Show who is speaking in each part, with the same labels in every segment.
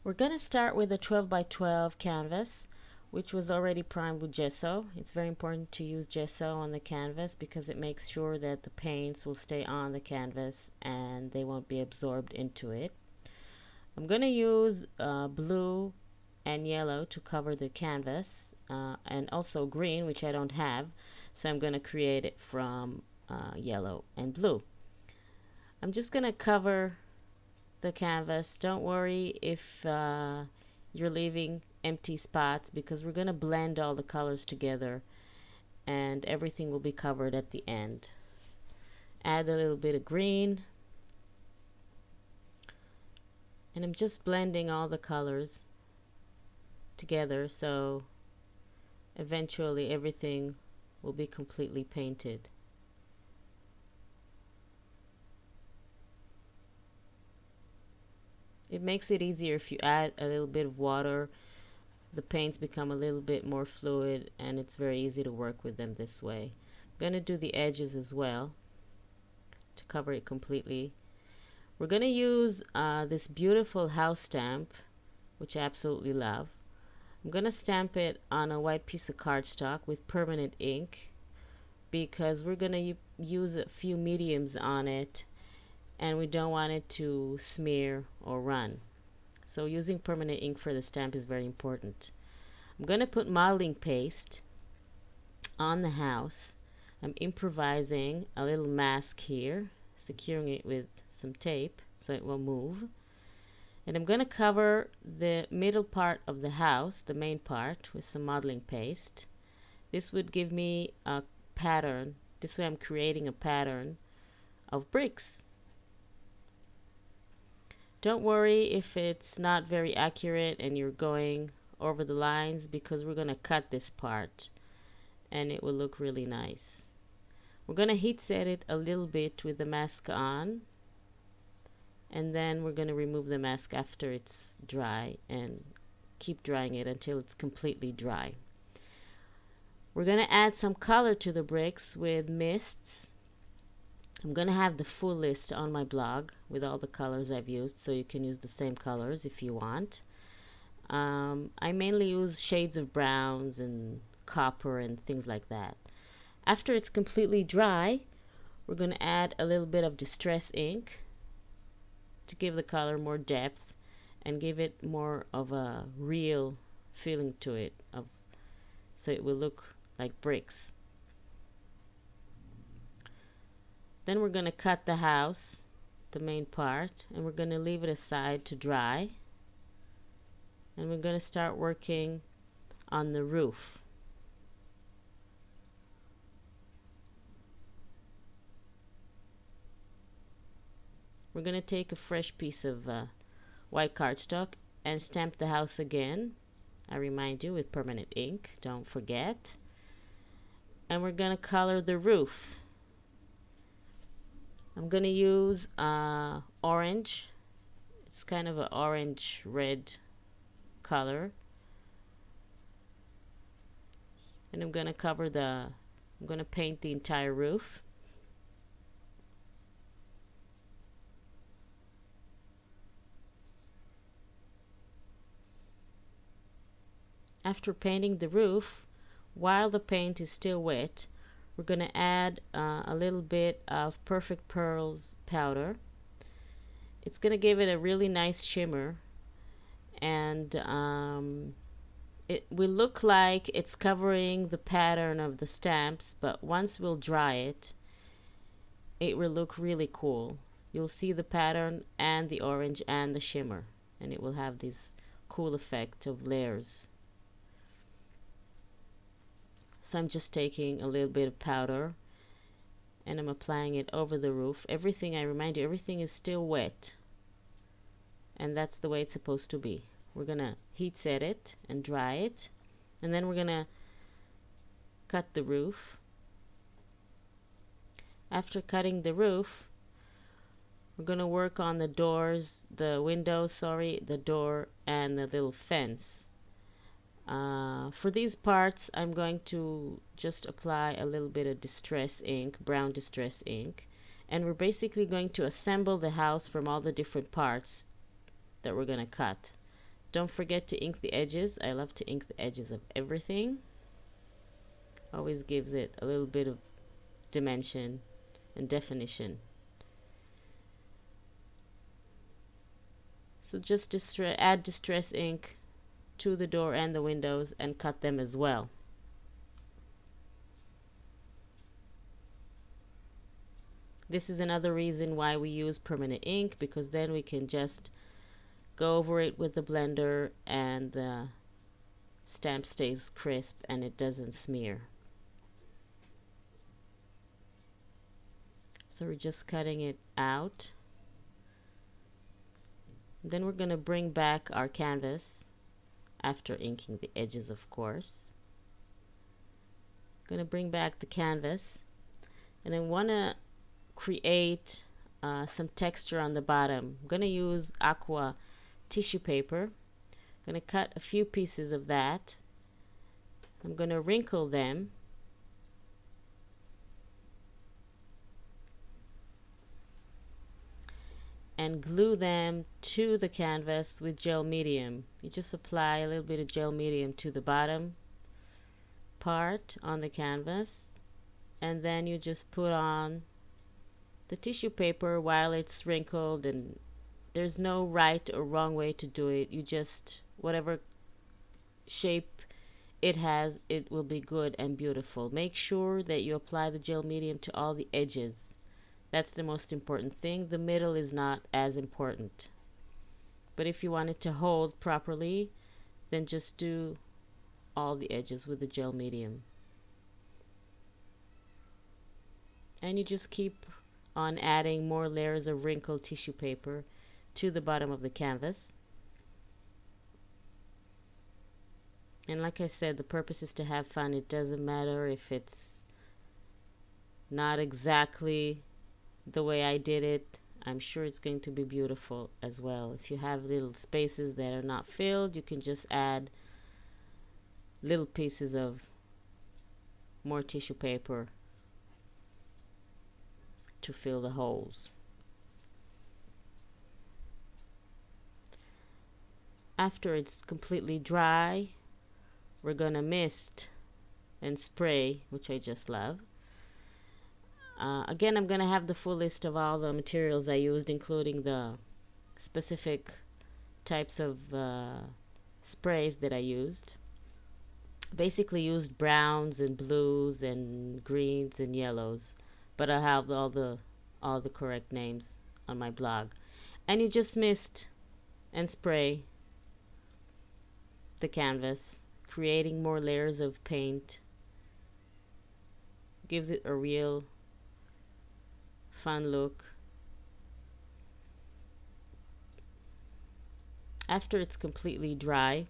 Speaker 1: We're going to start with a 12 by 12 canvas, which was already primed with gesso. It's very important to use gesso on the canvas because it makes sure that the paints will stay on the canvas and they won't be absorbed into it. I'm going to use blue and yellow to cover the canvas, and also green, which I don't have, so I'm going to create it from yellow and blue. I'm just going to cover the canvas. Don't worry if you're leaving empty spots, because we're going to blend all the colors together and everything will be covered at the end. Add a little bit of green, and I'm just blending all the colors together so eventually everything will be completely painted. It makes it easier if you add a little bit of water. The paints become a little bit more fluid and it's very easy to work with them this way. I'm going to do the edges as well to cover it completely. We're going to use this beautiful house stamp, which I absolutely love. I'm going to stamp it on a white piece of cardstock with permanent ink because we're going to use a few mediums on it and we don't want it to smear or run. So using permanent ink for the stamp is very important. I'm going to put modeling paste on the house. I'm improvising a little mask here, securing it with some tape so it will move. And I'm going to cover the middle part of the house, the main part, with some modeling paste. This would give me a pattern. This way I'm creating a pattern of bricks. Don't worry if it's not very accurate and you're going over the lines, because we're going to cut this part and it will look really nice. We're going to heat set it a little bit with the mask on, and then we're going to remove the mask after it's dry and keep drying it until it's completely dry. We're going to add some color to the bricks with mists. I'm going to have the full list on my blog with all the colors I've used, so you can use the same colors if you want. I mainly use shades of browns and copper and things like that. After it's completely dry, we're going to add a little bit of distress ink to give the color more depth and give it more of a real feeling to it, so it will look like bricks. Then we're going to cut the house, the main part, and we're going to leave it aside to dry. And we're going to start working on the roof. We're going to take a fresh piece of white cardstock and stamp the house again. I remind you, with permanent ink, don't forget. And we're going to color the roof. I'm going to use orange. It's kind of an orange-red color. And I'm going to paint the entire roof. After painting the roof, while the paint is still wet, we're going to add a little bit of Perfect Pearls powder. It's going to give it a really nice shimmer, and it will look like it's covering the pattern of the stamps, but once we'll dry it, it will look really cool. You'll see the pattern and the orange and the shimmer, and it will have this cool effect of layers. So I'm just taking a little bit of powder and I'm applying it over the roof. Everything, I remind you, everything is still wet. And that's the way it's supposed to be. We're going to heat set it and dry it. And then we're going to cut the roof. After cutting the roof, we're going to work on the doors, the windows, sorry, the door and the little fence. For these parts, I'm going to just apply a little bit of distress ink, brown distress ink, and we're basically going to assemble the house from all the different parts that we're going to cut. Don't forget to ink the edges. I love to ink the edges of everything. Always gives it a little bit of dimension and definition. So just add distress ink to the door and the windows and cut them as well. This is another reason why we use permanent ink, because then we can just go over it with the blender and the stamp stays crisp and it doesn't smear. So we're just cutting it out. Then we're going to bring back our canvas after inking the edges, of course. Going to bring back the canvas, and I want to create some texture on the bottom. I'm going to use aqua tissue paper. I'm going to cut a few pieces of that. I'm going to wrinkle them. And glue them to the canvas with gel medium. You just apply a little bit of gel medium to the bottom part on the canvas, and then you just put on the tissue paper while it's wrinkled, and there's no right or wrong way to do it. You just, whatever shape it has, it will be good and beautiful. Make sure that you apply the gel medium to all the edges. That's the most important thing. The middle is not as important. But if you want it to hold properly, then just do all the edges with the gel medium. And you just keep on adding more layers of wrinkled tissue paper to the bottom of the canvas. And like I said, the purpose is to have fun. It doesn't matter if it's not exactly the way I did it. I'm sure it's going to be beautiful as well. If you have little spaces that are not filled, you can just add little pieces of more tissue paper to fill the holes. After it's completely dry, we're gonna mist and spray, which I just love. Again, I'm going to have the full list of all the materials I used, including the specific types of sprays that I used. Basically used browns and blues and greens and yellows, but I have all the correct names on my blog. And you just mist and spray the canvas, creating more layers of paint. Gives it a real fun look. After it's completely dry,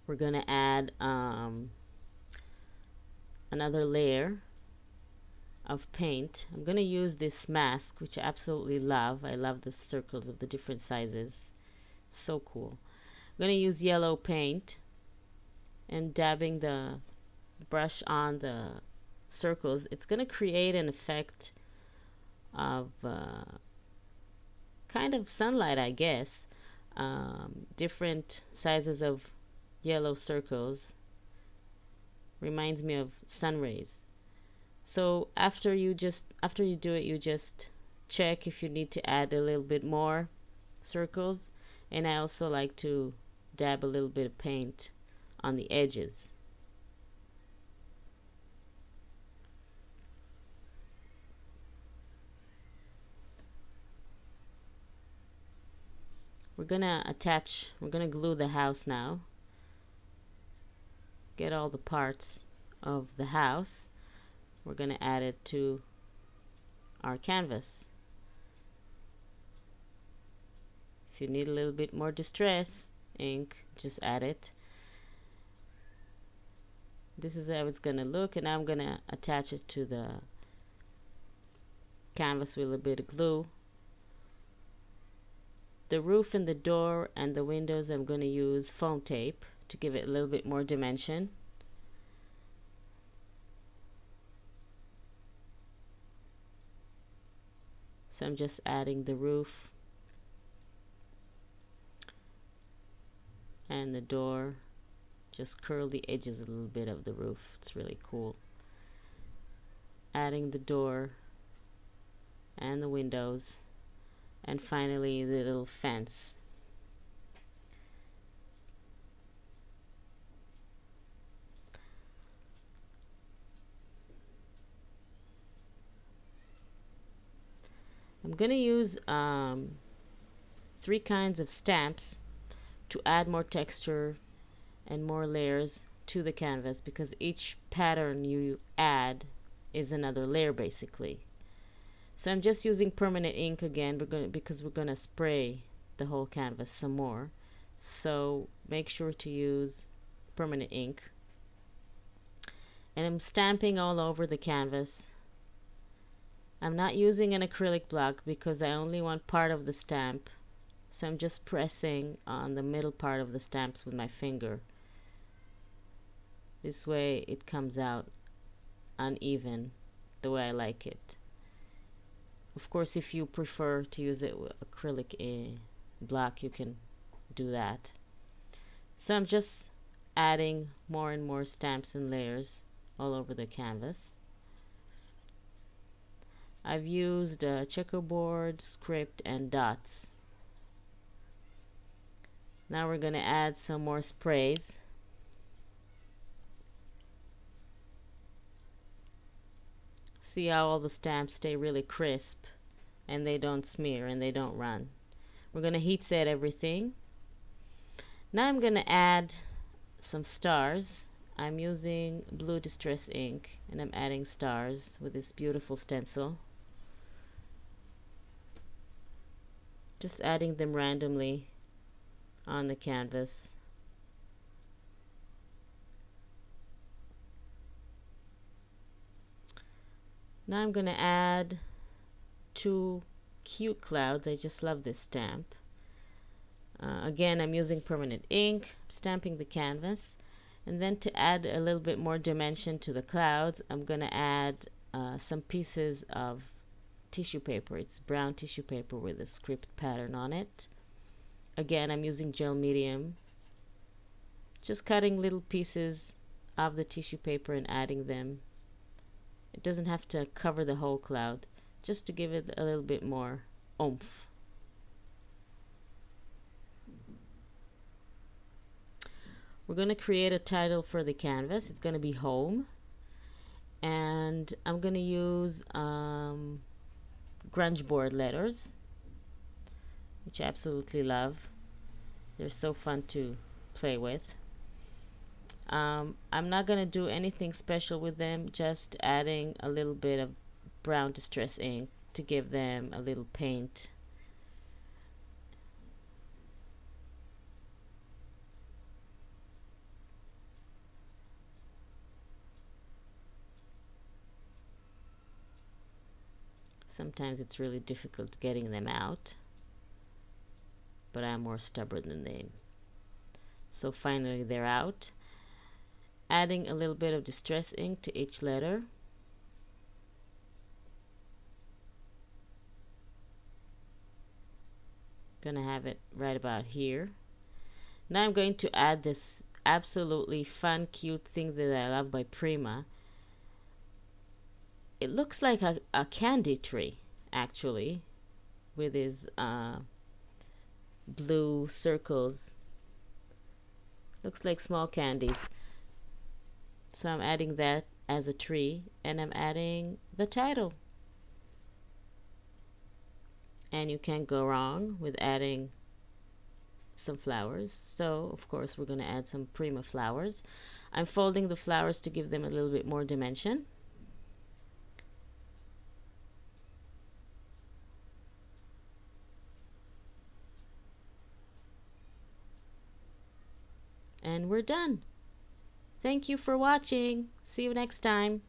Speaker 1: we're gonna add another layer of paint. I'm gonna use this mask, which I absolutely love. I love the circles of the different sizes. So cool. I'm gonna use yellow paint and dabbing the brush on the circles. It's going to create an effect of kind of sunlight, I guess. Different sizes of yellow circles reminds me of sun rays. So after you do it, you just check if you need to add a little bit more circles. And I also like to dab a little bit of paint on the edges. We're gonna glue the house now. Get all the parts of the house. We're gonna add it to our canvas. If you need a little bit more distress ink, just add it. This is how it's gonna look, and I'm gonna attach it to the canvas with a bit of glue. The roof and the door and the windows, I'm going to use foam tape to give it a little bit more dimension. So I'm just adding the roof and the door. Just curl the edges a little bit of the roof. It's really cool. Adding the door and the windows, and finally the little fence. I'm going to use 3 kinds of stamps to add more texture and more layers to the canvas, because each pattern you add is another layer basically. So I'm just using permanent ink again because we're going to spray the whole canvas some more. So make sure to use permanent ink. And I'm stamping all over the canvas. I'm not using an acrylic block because I only want part of the stamp. So I'm just pressing on the middle part of the stamps with my finger. This way it comes out uneven the way I like it. Of course, if you prefer to use it with acrylic block, you can do that. So I'm just adding more and more stamps and layers all over the canvas. I've used checkerboard, script, and dots. Now we're going to add some more sprays. See how all the stamps stay really crisp and they don't smear and they don't run. We're going to heat set everything. Now I'm going to add some stars. I'm using blue distress ink and I'm adding stars with this beautiful stencil. Just adding them randomly on the canvas. Now I'm going to add 2 cute clouds. I just love this stamp. Again, I'm using permanent ink, stamping the canvas, and then to add a little bit more dimension to the clouds, I'm going to add some pieces of tissue paper. It's brown tissue paper with a script pattern on it. Again, I'm using gel medium, just cutting little pieces of the tissue paper and adding them. It doesn't have to cover the whole cloud, just to give it a little bit more oomph. We're going to create a title for the canvas. It's going to be Home, and I'm going to use grunge board letters, which I absolutely love. They're so fun to play with. I'm not going to do anything special with them, just adding a little bit of brown distress ink to give them a little paint. Sometimes it's really difficult getting them out, but I'm more stubborn than them. So finally they're out. Adding a little bit of distress ink to each letter. Gonna have it right about here. Now I'm going to add this absolutely fun, cute thing that I love by Prima. It looks like a candy tree, actually, with his blue circles. Looks like small candies. So I'm adding that as a tree, and I'm adding the title. And you can't go wrong with adding some flowers. So of course we're going to add some Prima flowers. I'm folding the flowers to give them a little bit more dimension. And we're done. Thank you for watching. See you next time.